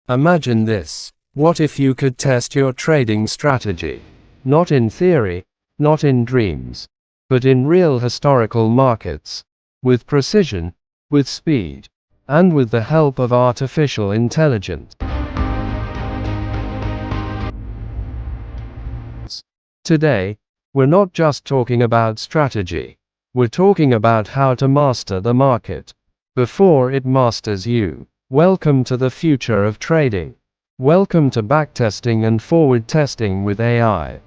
Imagine this. What if you could test your trading strategy? Not in theory, not in dreams, but in real historical markets. With precision, with speed, and with the help of artificial intelligence. Today, we're not just talking about strategy. We're talking about how to master the market before it masters you. Welcome to the future of trading. Welcome to backtesting and forward testing with AI.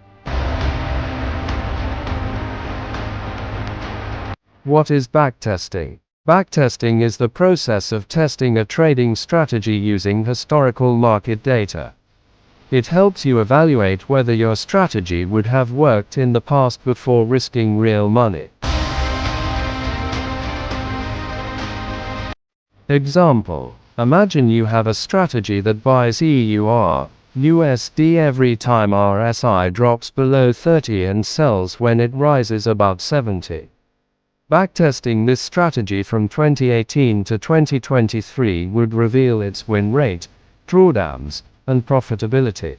What is backtesting? Backtesting is the process of testing a trading strategy using historical market data. It helps you evaluate whether your strategy would have worked in the past before risking real money. Example: imagine you have a strategy that buys EUR USD every time RSI drops below 30 and sells when it rises above 70. Backtesting this strategy from 2018 to 2023 would reveal its win rate, drawdowns, and profitability.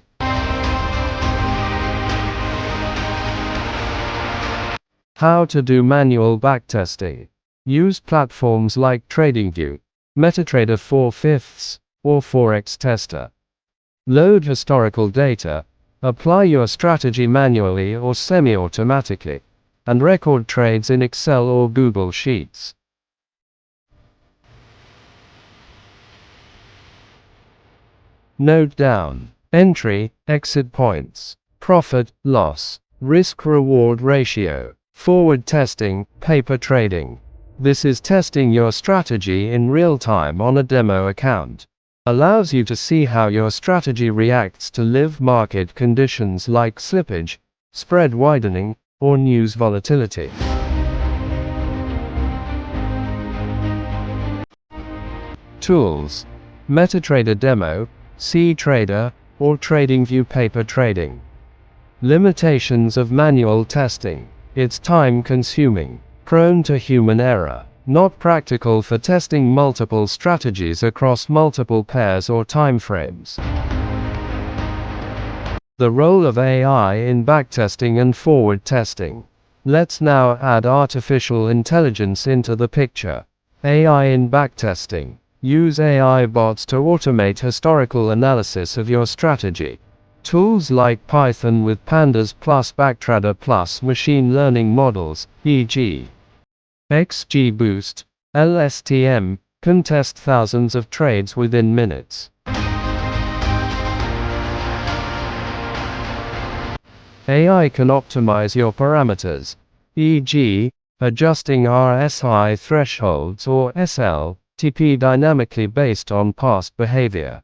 How to do manual backtesting. Use platforms like TradingView, MetaTrader 4/5, or Forex Tester. Load historical data, apply your strategy manually or semi-automatically, and record trades in Excel or Google Sheets. Note down: entry, exit points, profit, loss, risk-reward ratio, forward testing, paper trading. This is testing your strategy in real time on a demo account. Allows you to see how your strategy reacts to live market conditions like slippage, spread widening, or news volatility. Tools: MetaTrader Demo, CTrader, or TradingView Paper Trading. Limitations of manual testing: it's time-consuming, prone to human error, not practical for testing multiple strategies across multiple pairs or timeframes. The role of AI in backtesting and forward testing. Let's now add artificial intelligence into the picture. AI in backtesting. Use AI bots to automate historical analysis of your strategy. Tools like Python with Pandas plus Backtrader plus machine learning models, e.g. XGBoost, LSTM, can test thousands of trades within minutes. AI can optimize your parameters, e.g., adjusting RSI thresholds or SLTP dynamically based on past behavior.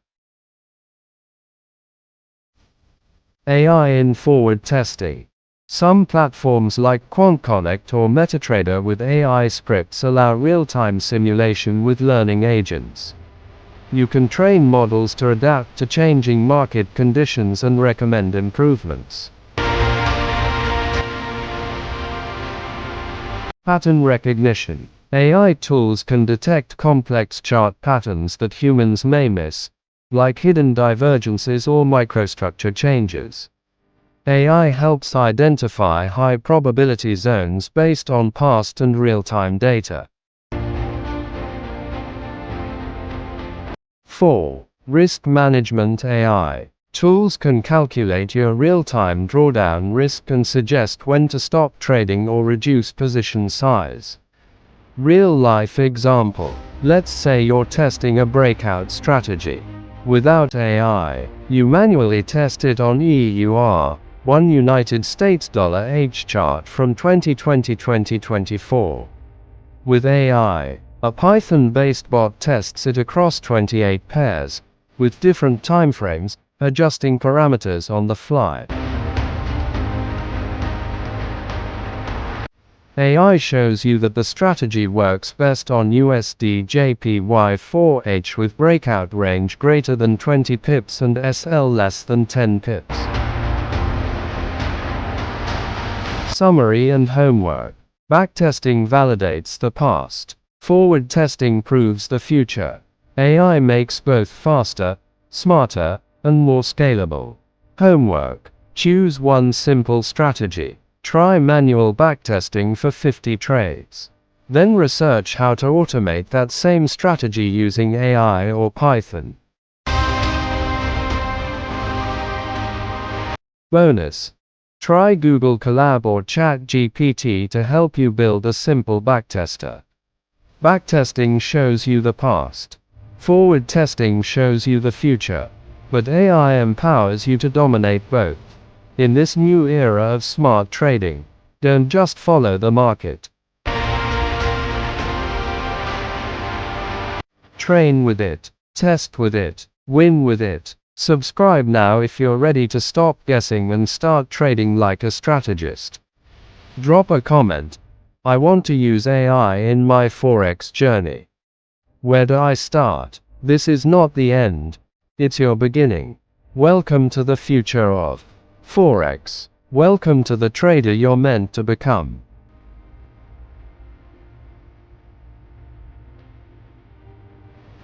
AI in forward testing. Some platforms like QuantConnect or MetaTrader with AI scripts allow real-time simulation with learning agents. You can train models to adapt to changing market conditions and recommend improvements. Pattern recognition. AI tools can detect complex chart patterns that humans may miss, like hidden divergences or microstructure changes. AI helps identify high probability zones based on past and real-time data. 4. Risk management AI. Tools can calculate your real-time drawdown risk and suggest when to stop trading or reduce position size. Real-life example. Let's say you're testing a breakout strategy. Without AI, you manually test it on EUR United States dollar H chart from 2020-2024. With AI, a Python-based bot tests it across 28 pairs, with different timeframes, adjusting parameters on the fly. AI shows you that the strategy works best on USD JPY4H with breakout range greater than 20 pips and SL less than 10 pips. Summary and homework. Backtesting validates the past. Forward testing proves the future. AI makes both faster, smarter, and more scalable. Homework. Choose one simple strategy. Try manual backtesting for 50 trades. Then research how to automate that same strategy using AI or Python. Bonus. Try Google Colab or ChatGPT to help you build a simple backtester. Backtesting shows you the past. Forward testing shows you the future. But AI empowers you to dominate both. In this new era of smart trading, don't just follow the market. Train with it, test with it, win with it. Subscribe now if you're ready to stop guessing and start trading like a strategist. Drop a comment. I want to use AI in my Forex journey. Where do I start? This is not the end. It's your beginning. Welcome to the future of Forex. Welcome to the trader you're meant to become.